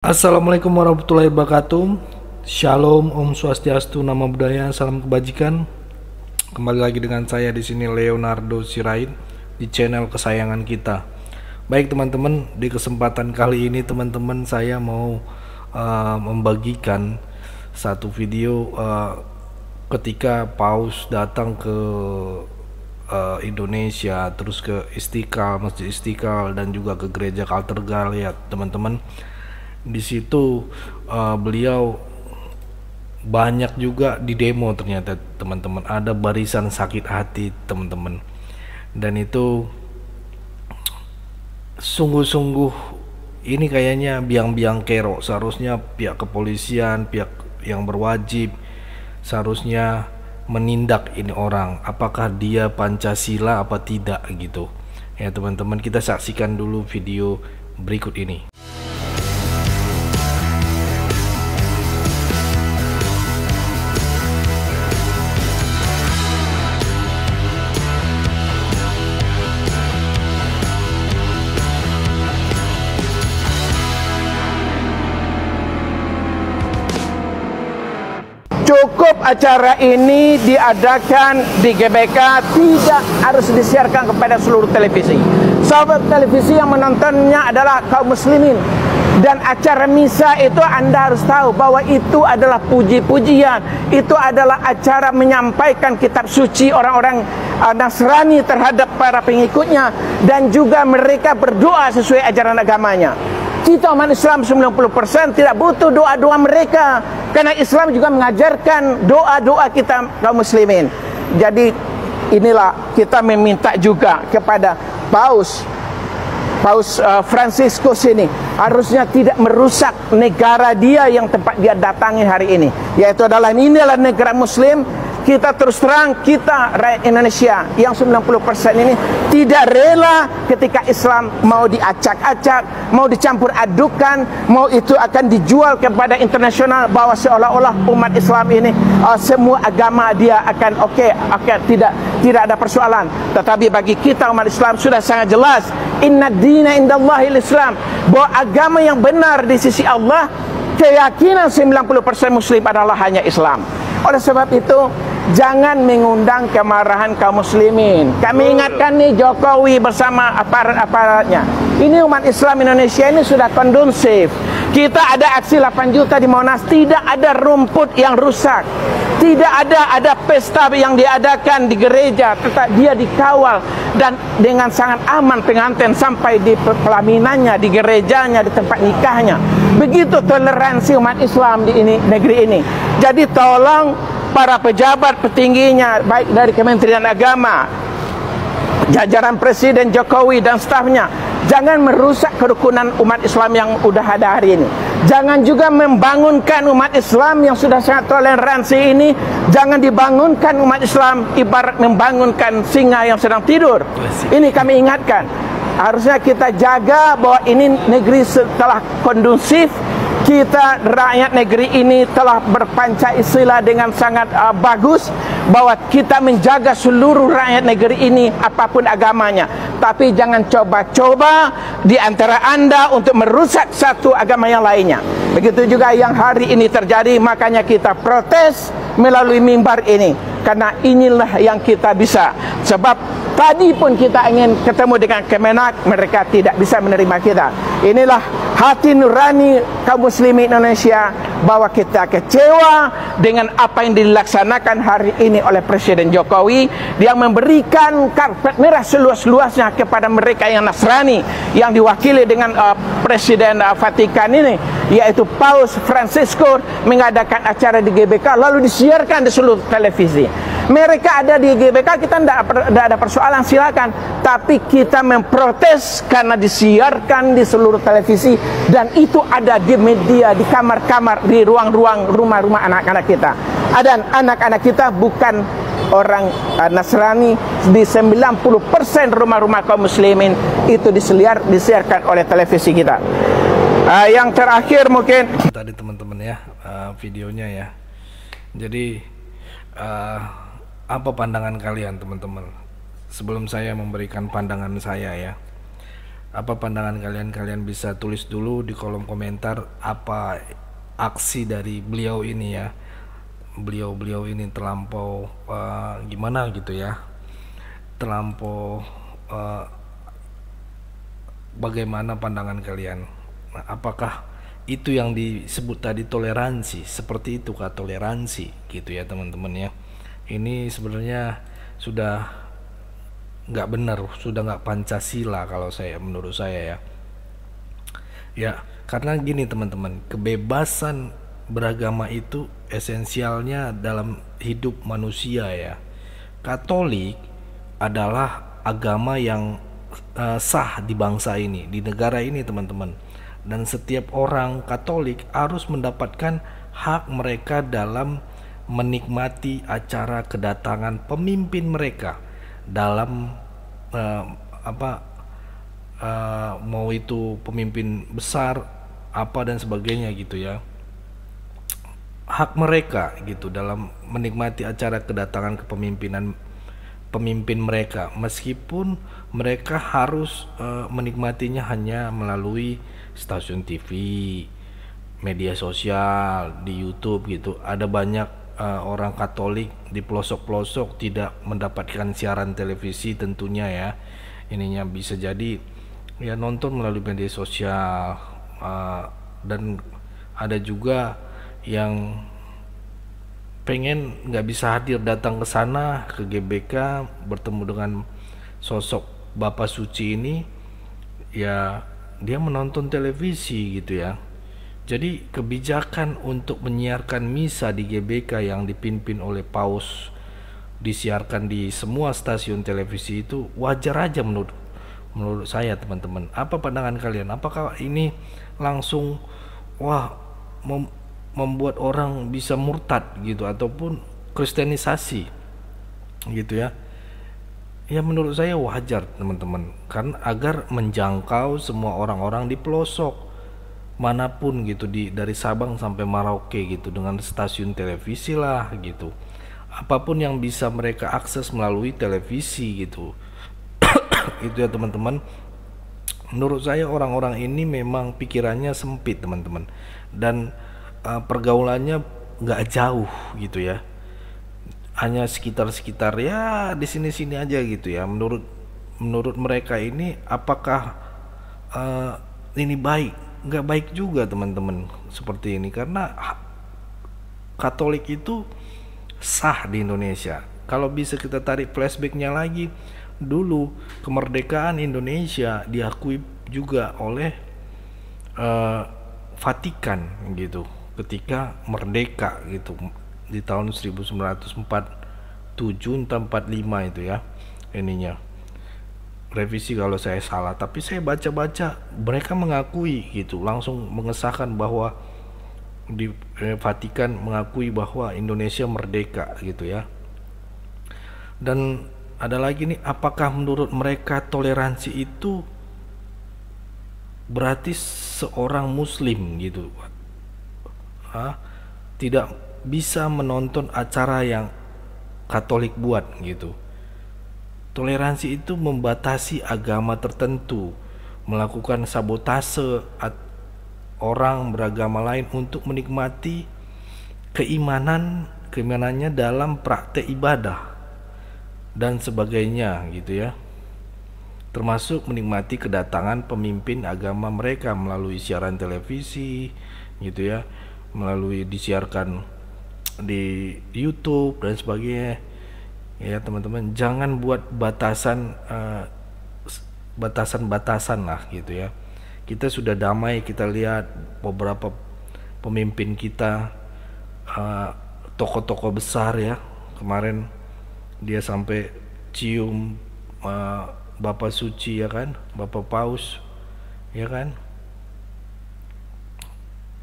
Assalamualaikum warahmatullahi wabarakatuh. Shalom, Om Swastiastu, Namo Buddhaya, salam kebajikan. Kembali lagi dengan saya di sini Leonardo Sirait di channel kesayangan kita. Baik teman-teman, di kesempatan kali ini teman-teman saya mau membagikan satu video ketika Paus datang ke Indonesia, terus ke Istiqlal, Masjid Istiqlal, dan juga ke Gereja Katedral ya teman-teman. Di situ beliau banyak juga di demo, ternyata teman-teman ada barisan sakit hati teman-teman, dan itu sungguh-sungguh ini kayaknya biang-biang kerok. Seharusnya pihak kepolisian, pihak yang berwajib seharusnya menindak ini orang, apakah dia Pancasila apa tidak gitu ya teman-teman. Kita saksikan dulu video berikut ini. Cukup acara ini diadakan di GBK, tidak harus disiarkan kepada seluruh televisi. Sahabat televisi yang menontonnya adalah kaum muslimin. Dan acara misa itu Anda harus tahu bahwa itu adalah puji-pujian. Itu adalah acara menyampaikan kitab suci orang-orang Nasrani terhadap para pengikutnya. Dan juga mereka berdoa sesuai ajaran agamanya. Kita umat Islam 90% tidak butuh doa-doa mereka, karena Islam juga mengajarkan doa-doa kita kaum muslimin. Jadi inilah kita meminta juga kepada Paus Franciscus ini harusnya tidak merusak negara dia yang tempat dia datangi hari ini, yaitu inilah negara muslim. Kita terus terang, kita rakyat Indonesia yang 90% ini tidak rela ketika Islam mau diacak-acak, mau dicampur adukan, mau itu akan dijual kepada internasional, bahwa seolah-olah umat Islam ini semua agama dia akan oke, tidak ada persoalan. Tetapi bagi kita umat Islam sudah sangat jelas, inna dina indallahil Islam, bahwa agama yang benar di sisi Allah, keyakinan 90% muslim adalah hanya Islam. Oleh sebab itu, jangan mengundang kemarahan kaum muslimin. Kami ingatkan nih, Jokowi bersama aparat-aparatnya. Ini umat Islam Indonesia ini sudah kondusif. Kita ada aksi 8 juta di Monas, tidak ada rumput yang rusak. Tidak ada pesta yang diadakan di gereja, tetap dia dikawal dan dengan sangat aman pengantin sampai di pelaminannya, di gerejanya, di tempat nikahnya. Begitu toleransi umat Islam di negeri ini. Jadi tolong para pejabat petingginya, baik dari Kementerian Agama, jajaran Presiden Jokowi dan stafnya, jangan merusak kerukunan umat Islam yang udah ada hari ini. Jangan juga membangunkan umat Islam yang sudah sangat toleransi ini. Jangan dibangunkan umat Islam ibarat membangunkan singa yang sedang tidur. Ini kami ingatkan. Harusnya kita jaga bahwa ini negeri setelah kondusif. Kita rakyat negeri ini telah berpancasila dengan sangat bagus, bahwa kita menjaga seluruh rakyat negeri ini apapun agamanya. Tapi jangan coba-coba di antara Anda untuk merusak satu agama yang lainnya. Begitu juga yang hari ini terjadi, makanya kita protes melalui mimbar ini, karena inilah yang kita bisa. Sebab tadi pun kita ingin ketemu dengan Kemenak, mereka tidak bisa menerima kita. Inilah hati nurani kaum muslimin Indonesia, bahwa kita kecewa dengan apa yang dilaksanakan hari ini oleh Presiden Jokowi, yang memberikan karpet merah seluas-luasnya kepada mereka yang Nasrani, yang diwakili dengan Presiden Vatikan ini, yaitu Paus Franciscus, mengadakan acara di GBK lalu disiarkan di seluruh televisi. Mereka ada di GBK, kita tidak ada persoalan, silakan. Tapi kita memprotes karena disiarkan di seluruh televisi, dan itu ada di media, di kamar-kamar, di ruang-ruang rumah-rumah anak-anak kita. Dan anak-anak kita bukan orang Nasrani. Di 90% rumah-rumah kaum muslimin itu disiarkan oleh televisi kita. Yang terakhir mungkin tadi teman-teman ya, videonya ya. Jadi apa pandangan kalian teman-teman? Sebelum saya memberikan pandangan saya ya, Apa pandangan kalian? Kalian bisa tulis dulu di kolom komentar apa aksi dari beliau ini ya. Beliau ini terlampau gimana gitu ya, terlampau bagaimana pandangan kalian? Nah, apakah itu yang disebut tadi toleransi? Seperti itu kah toleransi gitu ya teman-teman ya? Ini sebenarnya sudah nggak benar, sudah nggak Pancasila kalau menurut saya ya. Ya, karena gini teman-teman, kebebasan beragama itu esensialnya dalam hidup manusia ya. Katolik adalah agama yang sah di bangsa ini, di negara ini teman-teman. Dan setiap orang Katolik harus mendapatkan hak mereka dalam menikmati acara kedatangan pemimpin mereka dalam mau itu pemimpin besar apa dan sebagainya gitu ya. Hak mereka gitu dalam menikmati acara kedatangan kepemimpinan pemimpin mereka, meskipun mereka harus menikmatinya hanya melalui stasiun TV, media sosial, di YouTube gitu. Ada banyak orang Katolik di pelosok-pelosok tidak mendapatkan siaran televisi tentunya ya. Ininya bisa jadi ya nonton melalui media sosial, dan ada juga yang pengen nggak bisa hadir datang ke sana ke GBK bertemu dengan sosok Bapak Suci ini, ya dia menonton televisi gitu ya. Jadi kebijakan untuk menyiarkan misa di GBK yang dipimpin oleh Paus disiarkan di semua stasiun televisi itu wajar aja menurut saya teman-teman. Apa pandangan kalian? Apakah ini langsung membuat orang bisa murtad gitu ataupun kristenisasi gitu ya? Ya menurut saya wajar teman-teman, karena agar menjangkau semua orang-orang di pelosok manapun gitu, dari Sabang sampai Merauke gitu, dengan stasiun televisi lah gitu, apapun yang bisa mereka akses melalui televisi gitu. Itu ya teman-teman. Menurut saya orang-orang ini memang pikirannya sempit teman-teman, dan pergaulannya nggak jauh gitu ya, hanya sekitar ya di sini-sini aja gitu ya. Menurut mereka ini apakah ini baik? Nggak baik juga teman-teman seperti ini, karena Katolik itu sah di Indonesia. Kalau bisa kita tarik flashbacknya lagi, dulu kemerdekaan Indonesia diakui juga oleh Vatikan gitu ketika merdeka gitu di tahun 1947 atau 45 itu ya, ininya revisi kalau saya salah, tapi saya baca-baca mereka mengakui gitu, langsung mengesahkan bahwa di Vatikan mengakui bahwa Indonesia merdeka gitu ya. Dan ada lagi nih, apakah menurut mereka toleransi itu berarti seorang muslim gitu tidak bisa menonton acara yang Katolik buat gitu? Toleransi itu membatasi agama tertentu, melakukan sabotase orang beragama lain untuk menikmati keimanannya dalam praktek ibadah dan sebagainya gitu ya, termasuk menikmati kedatangan pemimpin agama mereka melalui siaran televisi gitu ya, melalui disiarkan di YouTube dan sebagainya. Ya teman-teman, jangan buat batasan lah gitu ya. Kita sudah damai, kita lihat beberapa pemimpin kita, tokoh-tokoh besar ya, kemarin dia sampai cium Bapak Suci ya kan, Bapak Paus ya kan.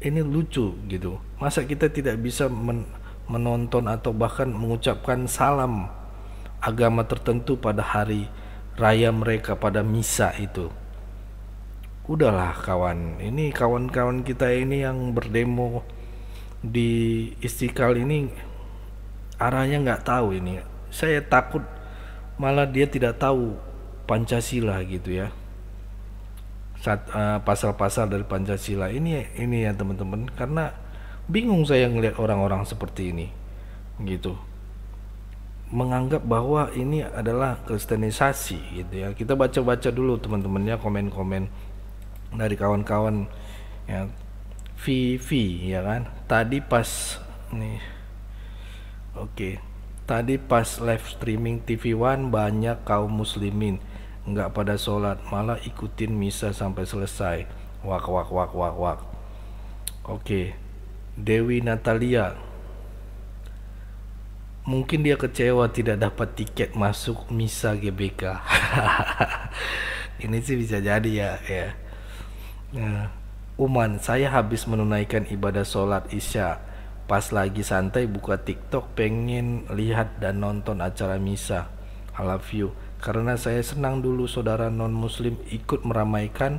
Ini lucu gitu, masa kita tidak bisa menonton atau bahkan mengucapkan salam agama tertentu pada hari raya mereka, pada misa itu? Udahlah kawan, ini kawan-kawan kita ini yang berdemo di Istiqlal ini arahnya nggak tahu ini. Saya takut malah dia tidak tahu Pancasila gitu ya. pasal-pasal dari Pancasila ini ya teman-teman, karena bingung saya ngelihat orang-orang seperti ini gitu, menganggap bahwa ini adalah kristenisasi gitu ya. Kita baca-baca dulu teman-teman ya, komen-komen dari kawan-kawan ya, Vivi ya kan. Tadi pas nih, oke, tadi pas live streaming TV One banyak kaum muslimin nggak pada sholat, malah ikutin misa sampai selesai. Wak wak wak wak wak. Oke, Dewi Natalia, mungkin dia kecewa tidak dapat tiket masuk misa GBK. Ini sih bisa jadi ya. Nah, Uman, saya habis menunaikan ibadah sholat isya, pas lagi santai buka TikTok pengen lihat dan nonton acara misa. I love you. Karena saya senang dulu saudara non muslim ikut meramaikan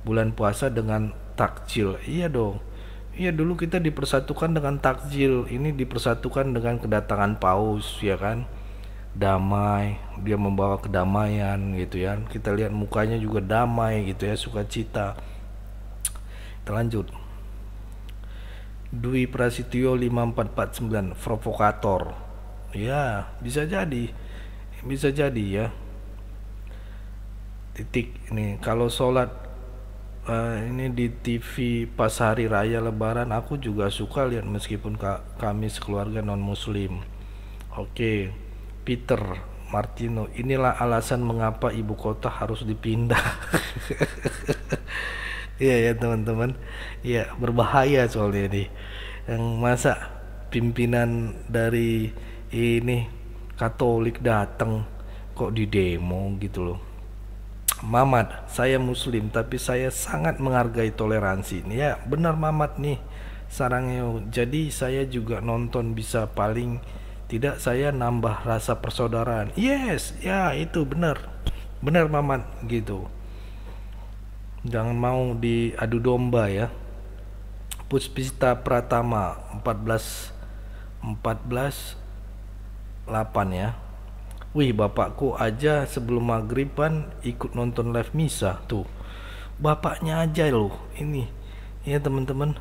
bulan puasa dengan takjil. Iya dong. Iya, dulu kita dipersatukan dengan takjil, ini dipersatukan dengan kedatangan paus ya kan. Damai, dia membawa kedamaian gitu ya. Kita lihat mukanya juga damai gitu ya, sukacita. Kita lanjut. Dwi Prasetyo 5449, provokator. Ya, bisa jadi. Bisa jadi ya. Titik ini kalau sholat ini di TV pas hari raya lebaran, aku juga suka lihat meskipun kami sekeluarga non muslim. Oke, Peter Martino, inilah alasan mengapa ibu kota harus dipindah. Iya ya teman-teman, ya berbahaya soalnya nih, yang masa pimpinan dari ini Katolik datang kok di demo gitu loh. Mamat, saya muslim tapi saya sangat menghargai toleransi. Ya benar Mamat nih sarangnya. Jadi saya juga nonton bisa paling tidak saya nambah rasa persaudaraan. Yes, ya itu benar. Benar Mamat gitu. Jangan mau diadu domba ya. Puspita Pratama 8 ya. Wih, bapakku aja sebelum maghriban ikut nonton live misa tuh. Bapaknya aja loh ini ya teman-teman,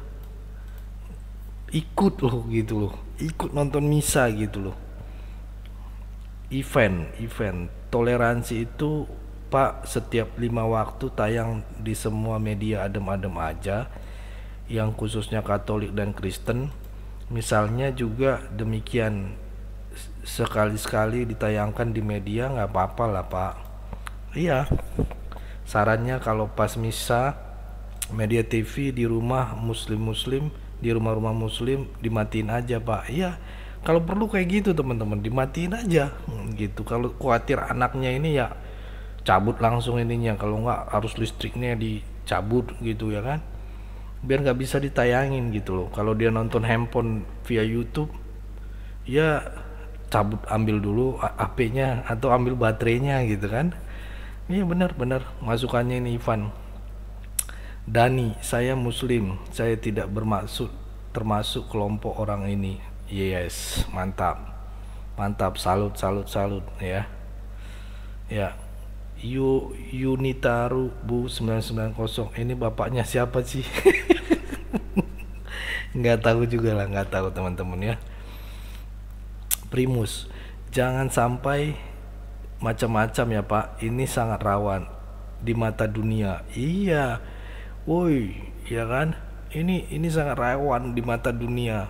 ikut loh gitu loh, ikut nonton misa gitu loh. Event toleransi itu Pak, setiap 5 waktu tayang di semua media, adem-adem aja, yang khususnya Katolik dan Kristen. Misalnya juga demikian, sekali-sekali ditayangkan di media nggak apa-apa lah Pak. Iya, sarannya kalau pas misa media TV di rumah muslim di rumah-rumah muslim dimatiin aja Pak. Iya, kalau perlu kayak gitu teman-teman, dimatiin aja gitu. Kalau khawatir anaknya ini ya cabut langsung ininya, kalau nggak harus listriknya dicabut gitu ya kan, biar nggak bisa ditayangin gitu loh. Kalau dia nonton handphone via YouTube ya cabut, ambil dulu HP-nya atau ambil baterainya gitu kan. Iya benar-benar masukannya ini Ivan. Dani, saya muslim, saya tidak bermaksud termasuk kelompok orang ini. Yes, mantap, salut ya. Ya, Yunitaru Bu 990, ini bapaknya siapa sih? Nggak tahu juga lah, nggak tahu teman-teman ya. Primus, jangan sampai macam-macam ya Pak, ini sangat rawan di mata dunia. Iya, woi, ya kan, ini sangat rawan di mata dunia,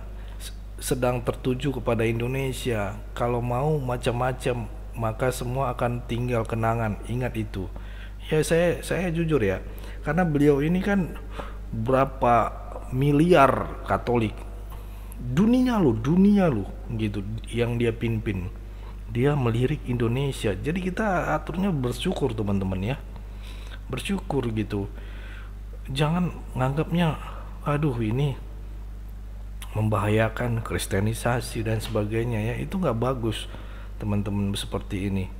sedang tertuju kepada Indonesia. Kalau mau macam-macam maka semua akan tinggal kenangan, ingat itu ya. Saya jujur ya, karena beliau ini kan berapa miliar Katolik dunia loh gitu yang dia pimpin, dia melirik Indonesia. Jadi kita aturnya bersyukur teman-teman ya, bersyukur gitu. Jangan nganggapnya aduh ini membahayakan kristenisasi dan sebagainya ya, itu nggak bagus teman-teman seperti ini.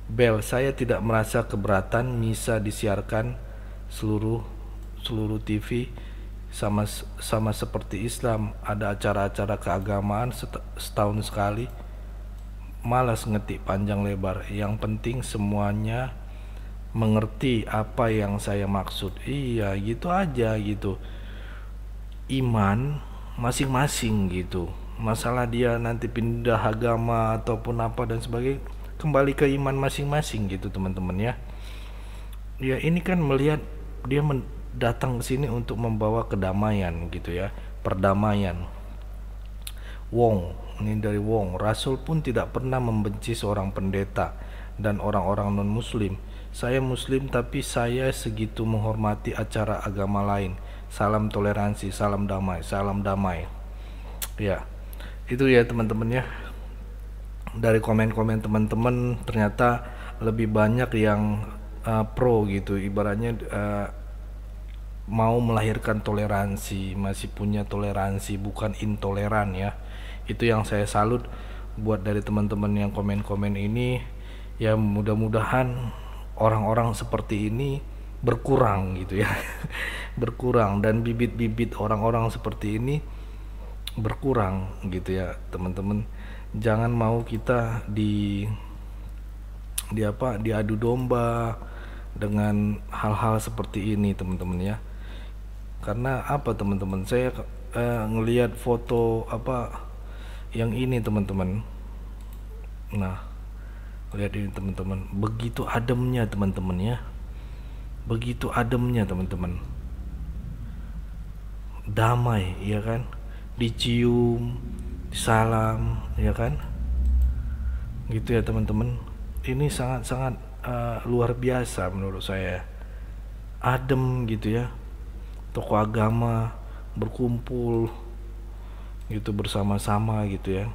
Bel, saya tidak merasa keberatan misa disiarkan seluruh TV sama seperti Islam, ada acara-acara keagamaan setahun sekali. Malas ngetik panjang lebar, yang penting semuanya mengerti apa yang saya maksud. Iya, gitu aja gitu. Iman masing-masing gitu. Masalah dia nanti pindah agama ataupun apa dan sebagainya, kembali ke iman masing-masing gitu teman-teman ya. Ya ini kan melihat dia datang ke sini untuk membawa kedamaian gitu ya, perdamaian. Wong, ini dari Wong, Rasul pun tidak pernah membenci seorang pendeta dan orang-orang non-muslim. Saya muslim tapi saya segitu menghormati acara agama lain. Salam toleransi, salam damai, salam damai. Ya, itu ya teman-teman ya. Dari komen-komen teman-teman ternyata lebih banyak yang pro gitu, ibaratnya mau melahirkan toleransi, masih punya toleransi, bukan intoleran ya. Itu yang saya salut buat dari teman-teman yang komen-komen ini. Ya mudah-mudahan orang-orang seperti ini berkurang gitu ya. Berkurang, dan bibit-bibit orang-orang seperti ini berkurang gitu ya teman-teman. Jangan mau kita diadu domba dengan hal-hal seperti ini teman-teman ya. Karena apa teman-teman, saya ngelihat foto yang ini teman-teman. Nah, lihat ini teman-teman, begitu ademnya teman-teman ya, begitu ademnya teman-teman, damai ya kan, dicium, salam ya kan, gitu ya teman-teman. Ini sangat-sangat luar biasa menurut saya, adem gitu ya, tokoh agama berkumpul gitu bersama-sama gitu ya.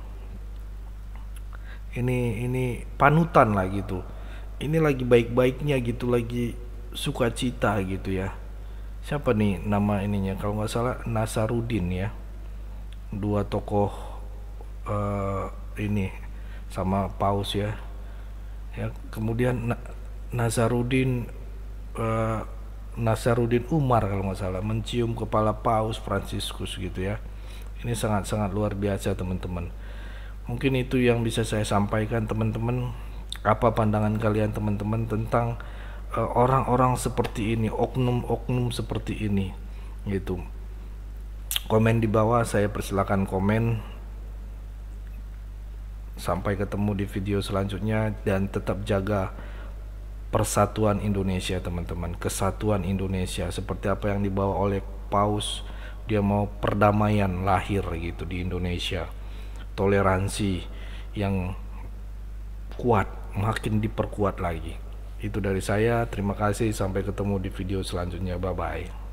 Ini panutan lah gitu, ini lagi baik-baiknya gitu, lagi sukacita gitu ya. Siapa nih nama ininya, kalau nggak salah Nasaruddin ya, dua tokoh ini sama Paus ya. Ya kemudian Nasaruddin Umar kalau nggak salah mencium kepala Paus Fransiskus gitu ya. Ini sangat-sangat luar biasa teman-teman. Mungkin itu yang bisa saya sampaikan teman-teman. Apa pandangan kalian teman-teman tentang orang-orang seperti ini, oknum-oknum seperti ini gitu. Komen di bawah, saya persilakan komen. Sampai ketemu di video selanjutnya, dan tetap jaga persatuan Indonesia teman-teman, kesatuan Indonesia seperti apa yang dibawa oleh Paus. Dia mau perdamaian lahir gitu di Indonesia, toleransi yang kuat makin diperkuat lagi. Itu dari saya, terima kasih, sampai ketemu di video selanjutnya, bye bye.